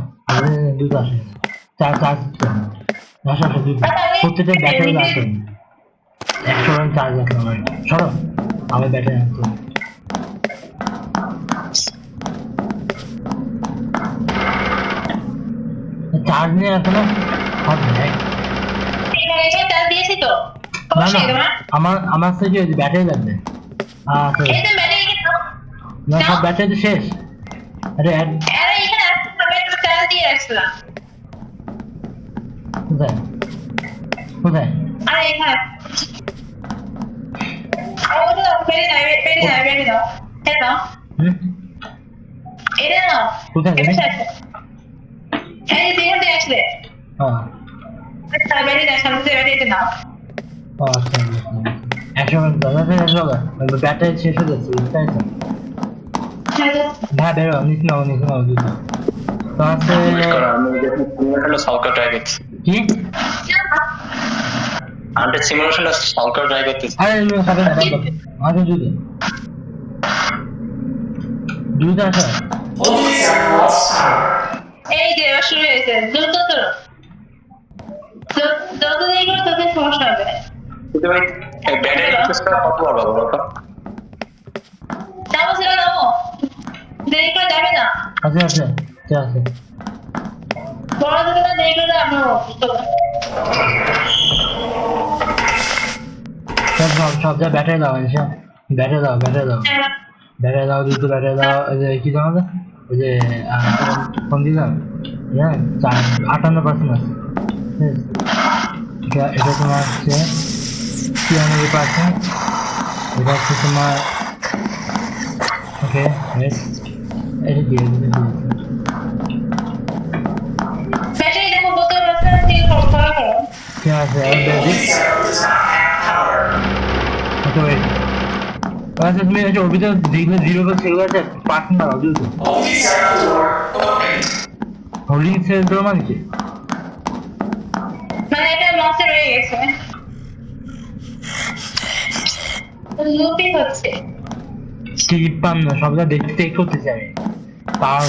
দুটো আসে চার আসো দুটো প্রত্যেকটা ব্যাটারি আসে 100 রান চার্জ আছে আমার সরো আমি ব্যাটারি আনতে চার্জ নিয়ে এখনো হবে চার্জ দিয়েছি তো না সমস্যা না নেই তোমার আমার থেকে ব্যাটারি লাগবে আচ্ছা এই যে ব্যাটারি এখানে দাও না সব ব্যাটারি তো শেষ আরে আরে এখানে আমি একটু চার্জ দিয়ে রাখছিলাম কোথায় কোথায় আরে এখানে ওটা দাও বেরি দাও এটা দাও হুম এটা দাও কোথায় এটা জানি আছে এই যে এখানে আসলে হ্যাঁ বেরি দাও সামনে বেরি এটা দাও ও আচ্ছা 100 ব্যাটারি শেষ হয়ে যাচ্ছে তাই তো হ্যাঁ বেরো নিচ নাও দুটো তো আছে সিমুলেশনটা সলভ করে ট্রাই করছি কি আমি সিমুলেশনটা সলভ করে ট্রাই করতেছি আরে খাবে না আগে দুটো আছে Holding cell lost power. এই যে এবার শুরু হয়েছে দ্রুত করো যত দেরি করো তত সমস্যা হবে কিন্তু ভাই ব্যাটারি রিচার্জটা কত পারবো বলো তো নামো ছেড়ে নামো দেরি করে যাবে না আছে বড় যদি না দেরি করে আমরা সব যা ব্যাটারি দাও ব্যাটারি দাও দুটো ব্যাটারি দাও এই যে কি দাও ওই যে ফোন দিলাম হ্যাঁ 58% আছে এটা তোমার হচ্ছে 93%, এটা হচ্ছে তোমার ওকে এটা দিয়ে ব্যাটারি দেখো বোতল রাস্তা দিয়ে করো ঠিক আছে Holding cell does not have power. আচ্ছা তুমি আচ্ছা ওর ভিতরে যেগুলো জিরো বল সেগুলো আছে পার্সেন্ট দাও দুটো Holding cell door opened. Holding cell তো মানে কি মানে এটা লসে রয়ে গেছে লুপি হচ্ছে কি পাম না সবটা দেখতে চেক করতেছি আমি তার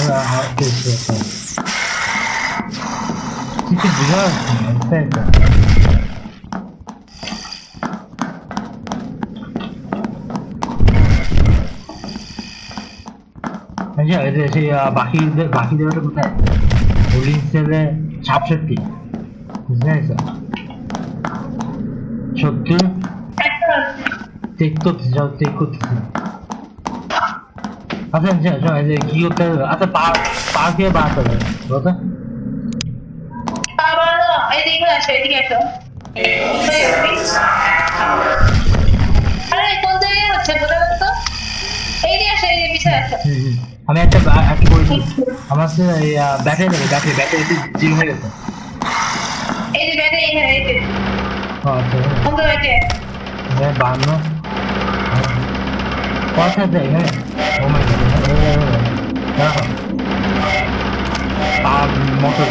কিছু বুঝা যাচ্ছে না আচ্ছা এই যে সেই বাকি দেওয়াটা কোথায় হোল্ডিং সেলে 67 বুঝতে সত্যি চেক করতেছি আচ্ছা এই যে কি করতে হবে আচ্ছা পা কে বাড়াতে হবে বলতো আবার এদিকে আসো এদিকে আসো Holding cell does not have power. আরে কোন জায়গায় হচ্ছে বলে দাও তো এইদিকে আসো এই পিছনে আসো আমি একটা বলে দিই আমার ব্যাটারি জিরো হয়ে গেছে এই যে ব্যাটারি এখানে এই যে আচ্ছা বন্ধ ব্যাটারি বান্ন কথা আছে এখানে ও মাই গড দেখো মোটর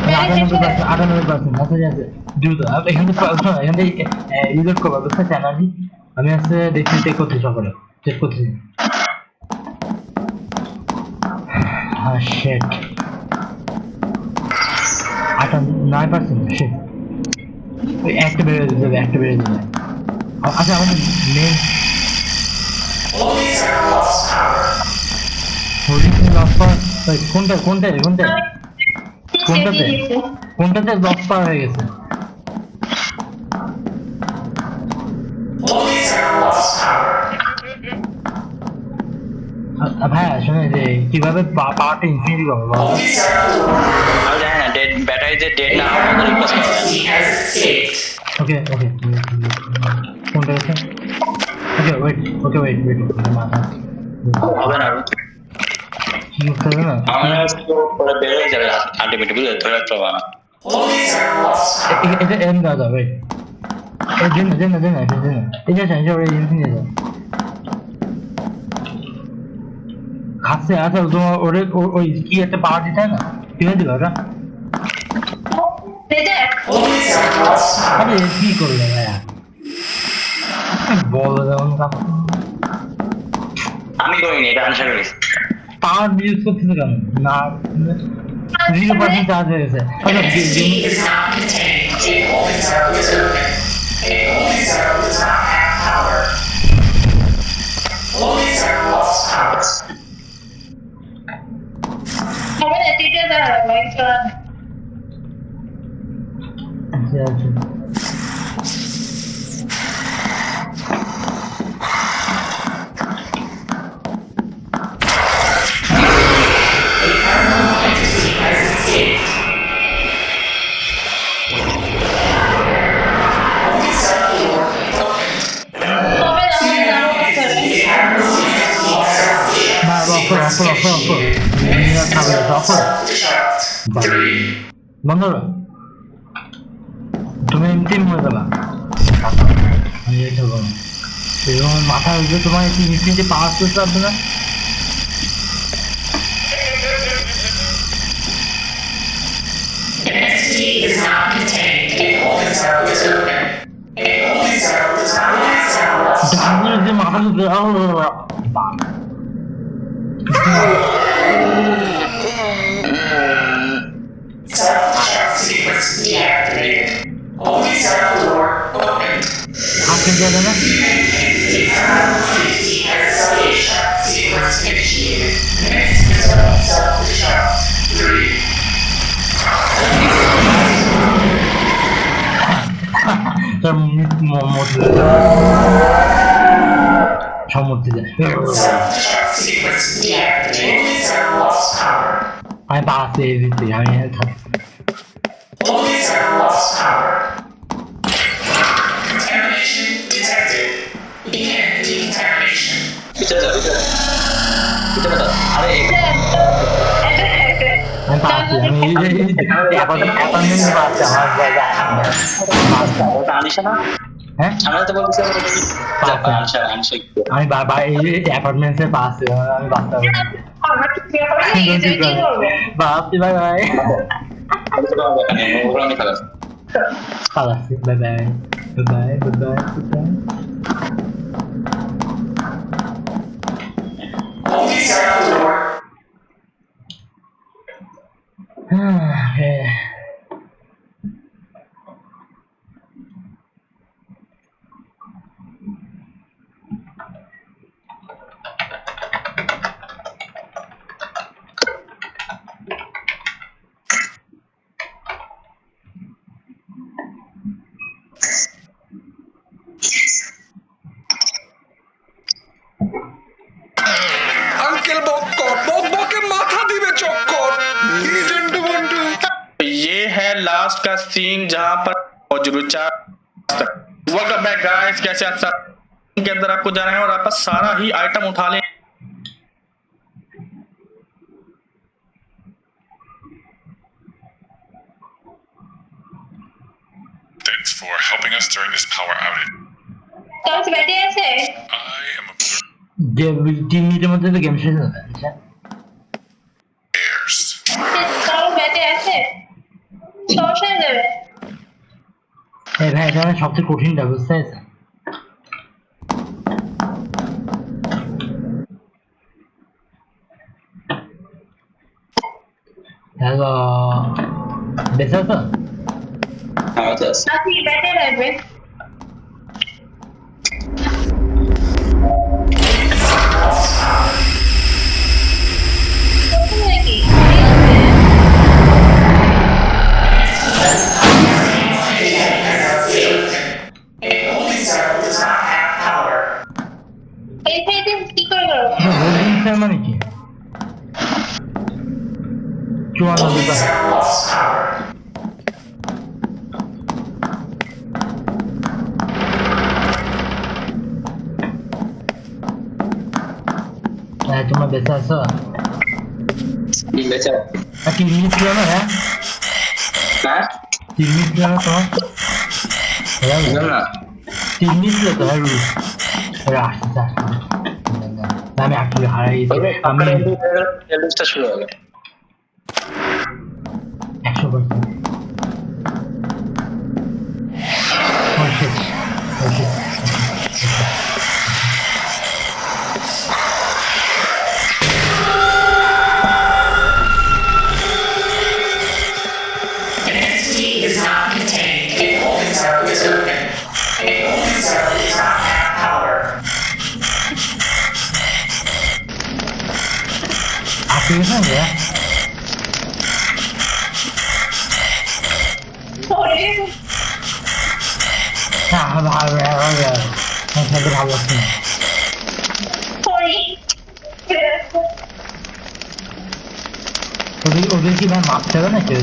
98% আছে দ্রুত এখান থেকে রিলোড করবো বুঝতে এনার্জি আমি আজকে দেখছি চেক করছি সকলে চেক করছি হ্যাঁ শেট 9% শেট একটা বেড়ে যাবে আচ্ছা আমাদের main Holding cell lost power. Holding loss power কোনটাতে লস পাওয়ার হয়ে গেছে Holding cell lost power. ভাই আসলে যে কিভাবে পাওয়ারটা ইনফিনিটি করবো বলো Holding cell door. আমি জানি না ব্যাটারি যে ডেড না হওয়ার কোনো রিকোয়েস্ট করে Entity has escaped. ওকে কোনটা আছে ওকে ওয়েট মাথা হবে না কি করতে হবে না আমার পরে বের হয়ে যাবে আলটিমেটলি বুঝলে ধরে রাখতে হবে না Holding cell lost power. এটা এম দাদা ওয়েট এই জন্য এই যে ওই ইনফিনিটি দাও খাচ্ছে আচ্ছা তোমার ওই কি একটা পাওয়ার দিতে হয় না কিভাবে দিবে ওটা Holding cell lost power. আরে কি করলে ভাইয়া বলো যেমন আমি করিনি এটা আনসার করেছি পাওয়ার ইউজ করতেছে কেন না 0% চার্জ হয়ে গেছে আচ্ছা Entity is not contained. A holding cell is open. A holding cell does not have power. Holding cell lost power. হবে না টিটে দাঁড়াবে ভাই চল আছে বন্ধ করো তুমি এমনি মরে যাবা এবং মাথার উপরে তোমার একটু নিশ্চিন্তে পাওয়ার করতে পারবে না Entity is not contained. A holding cell is open. A holding cell does not have cell loss. যে মাথার উপরে Self-destruct sequence deactivated. Holding cell door opened. হাতে যাবে না Entity terminal safety exhalation sequence initiated. Next self-destruct. 3. তার সমুদ্রে Self-destruct sequence deactivated. Holding cell lost power. আমি বাড়াতে দিচ্ছি আমি থাকি Holding cell lost power. Contamination detected. Begin decontamination. ভিতরে যাও ভিতরে যাও আরে আমি পাচ্ছি আমি অ্যাপার্টমেন্টে পাচ্ছি আমার জায়গায় ওটা আনিস না হ্যাঁ আমরা তো বলছি আনিস আমি বারবার এই অ্যাপার্টমেন্টে পাচ্ছি আমি বাচ্চা বাচ্চি বাই বাই আমি খালাস খালাসি বাই বাই বাই বাই বাই বাই Holding cell door. আঙ্কেল বক্কর বকবকে মাথা দিবে চক্কর লিজেন্ড বন্ধু ये है लास्ट का सीन जहां पर रुचा वेलकम बैक गाइस कैसे आप सब के अंदर आपको जाना है और आप सारा ही आइटम उठा लें Thanks for helping us during this power outage. তোমার কি ব্যাটারি আছে I am observing যে 3 মিনিটের মধ্যে তো গেম শেষ হবে আচ্ছা airs. তোমার ব্যাটারি আছে সমস্যা হয়ে যাবে এই ভাই এটা সবচেয়ে কঠিনটা বুঝতে পেরেছেন হ্যালো বেঁচে আছো আচ্ছা আজকে ব্যাটারি লাগবে নাকি A holding cell does not have power. এই সাইডে কি করে করবো হোল্ডিং মানে কি 54 Holding cell lost power. তোমরা বেঁচে আছো বেঁচে আর 3 মিনিট ছিল না হ্যাঁ না 3 মিনিট ছিল না তোমার না 3 মিনিট ছিল তো হ্যাঁ আসতে আমি আসলে হারাই আমি এলডিসটা শুরু হবে 100% Oh shit. Oh shit. An entity is not contained. A holding cell is open. A holding cell does not have power. আপনি গেছেন রে ওরে ভালো লাগছে না। Sorry. ওদের কি ভাই মারতে হবে নাকি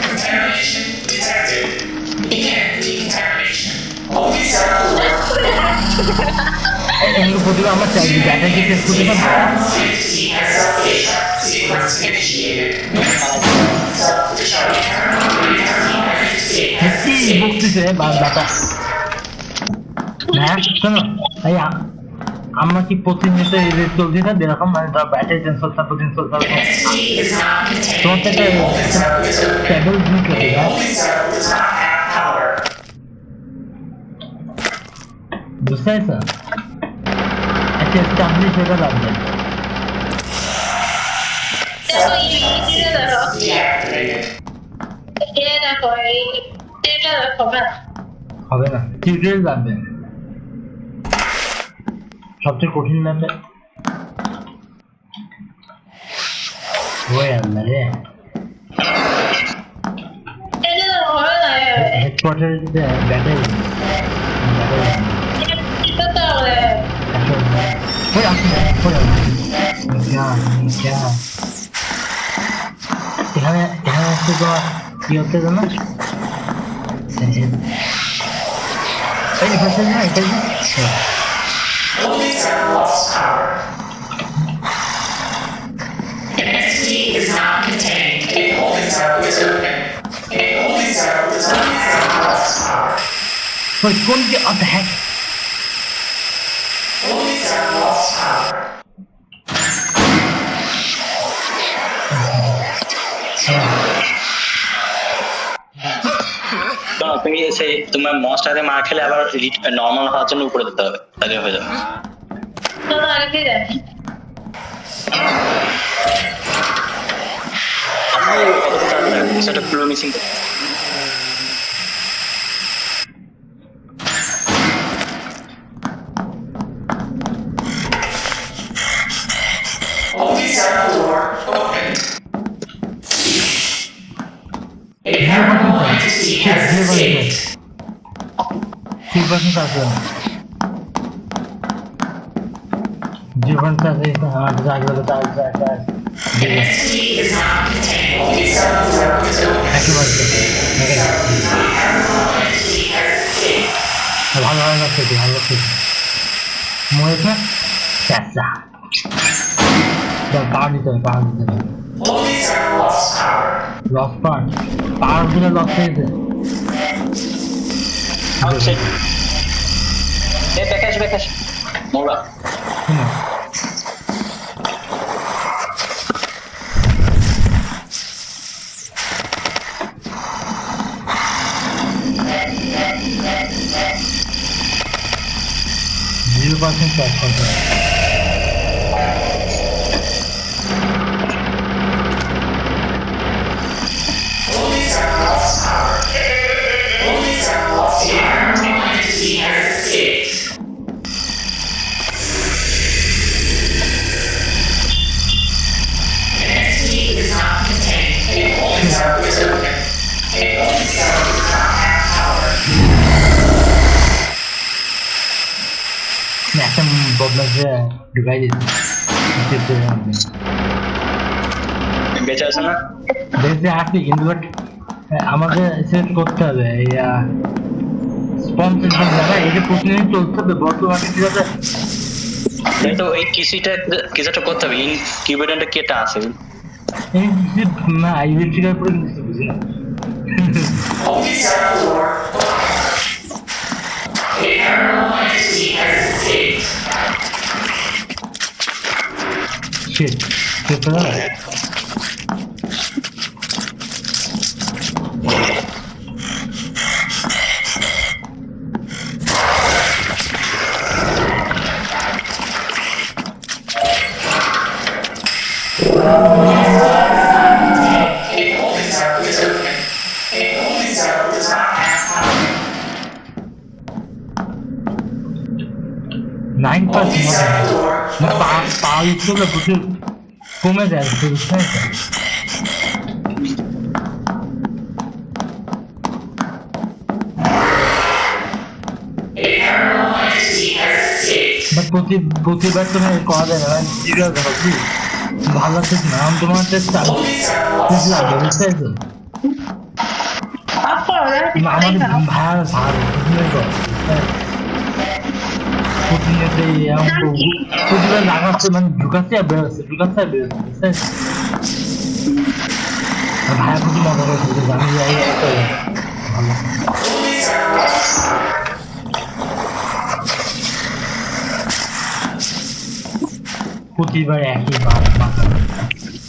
Contamination detected. Begin decontamination. Only several এগুলো প্রতিবার আমার চাই ব্যাটারি টেস্ট করতে entity has self-data sequence initiated. Self-discharge সত্যি বকতেছে ব্যাটা হ্যাঁ শোনো এই আমরা কি প্রতিনিয়ত এই রেট চলছে না যেরকম মানে ধর ব্যাটারি চেঞ্জ করতে প্রতিদিন চলতে হবে entity is not contained. তোমার থেকে ট্যাবল জিনিস লাগে না Only cell does not have power. বুঝতে পারছো একটা এস্টাবলিশ হয়ে লাগবে দেখো এই দেখো Deactivated. দেখো এটা দেখো না হবে না টিউটোরিয়াল লাগবে সবচেয়ে কঠিন লাগবে ওই আল্লাহ রে এটা দেখো হবে না হেডকোয়ার্টার ব্যাটারি এটা তো হবে ওই আসুন এখানে এখানে হচ্ছে তোমার কি হচ্ছে জানো এই হচ্ছে না এটা Only cell lost power. An entity is not contained. A holding cell is open. A holding cell does not have lost power. ওই কোন কি অত hack Only cell lost power. তুমি সেই তোমার মনস্টারে মার খেলে আবার নর্মাল হওয়ার জন্য উপরে দিতে হবে তাহলে হয়ে যাবে তো আগে দেখ সেটা পুরো missing Only cell door opened. A paranormal entity has escaped. 3% আছে 0% আছে আমার জায়গা charge An entity is not contained. Only cell door is open. একেবারে Paranormal entity has escaped. ভালো ভালো লাগছে ভালো লাগছে মরেছে চেষ্টা পাওয়ার দিতে হবে Only cell lost power. Loss power দিলে লস হয়েছে ব্যাকাশ মোড়া জিরো পার্সেন্ট চার্জ করতে Only cell lost power. Only cell lost power. Paranormal entity has escaped. An entity is not contained. A holding cell is open. A holding cell does not have power. একটা বদলাছে ঢুকাই দিচ্ছে বেঁচে আছে না বেঁচে আছি কিন্তু বাট আমাদের সেট করতে হবে এই স্পন্সর জায়গা এটা প্রতিদিন চলতে হবে বর্তমানে ঠিক আছে তাই তো ওই কিছুটা করতে হবে ইনকিউবেটরটা কেটা আছে এই না ইলেকট্রিক্যাল করে কিছু বুঝি না Only cell door. A paranormal entity has escaped. shit paper A holding cell is open. A holding cell does not have power. 9% Cell door. না পাওয়ার ইউজ প্রচুর কমে যায় বুঝতে প্রতিবার তোমার করা যায় না জিরো দেখো কি ভালো লাগছে না আমি তোমার চেষ্টা লাগে বুঝতে পারছো আমাদের ভাড়া প্রতিবার লাগাচ্ছে মানে ঢুকাচ্ছে আর বেরোচ্ছে ঢুকাচ্ছে আর বেরোচ্ছে বুঝতে পারছো ভাইয়া খুবই মজা করে আমি যাই ভালো প্রতিবার একই বার মাথা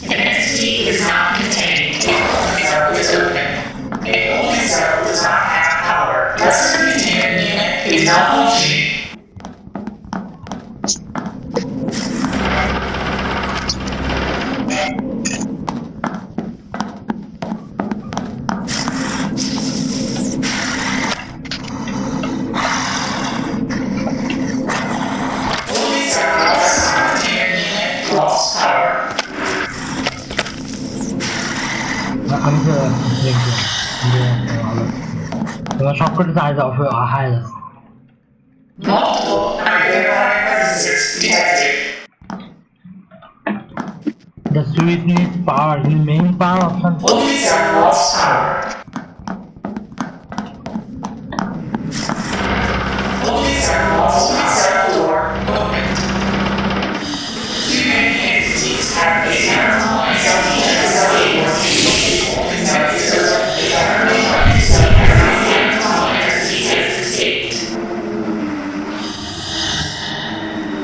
An entity is not contained. A holding cell is open. A holding cell does not have power. Lesser containment unit is not functioning. Holding cell lesser containment unit lost power. আমি তো দেখছি ভালো তোমার সবকটা চার্জ অফ হাই আছে Multiple unidentified presences detected. The switch needs power. The main power option. Holding cell lost power. Holding cell lost cell door opened. Too many entities have been paranormal entity holding cell is open. The paranormal entity has escaped.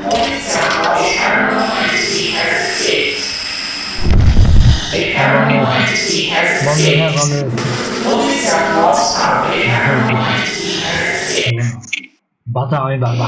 Holding cell lost paranormal entity has escaped. A paranormal entity has escaped. Holding cell lost power. A paranormal entity has escaped. বাঁচা আমি বাঁচা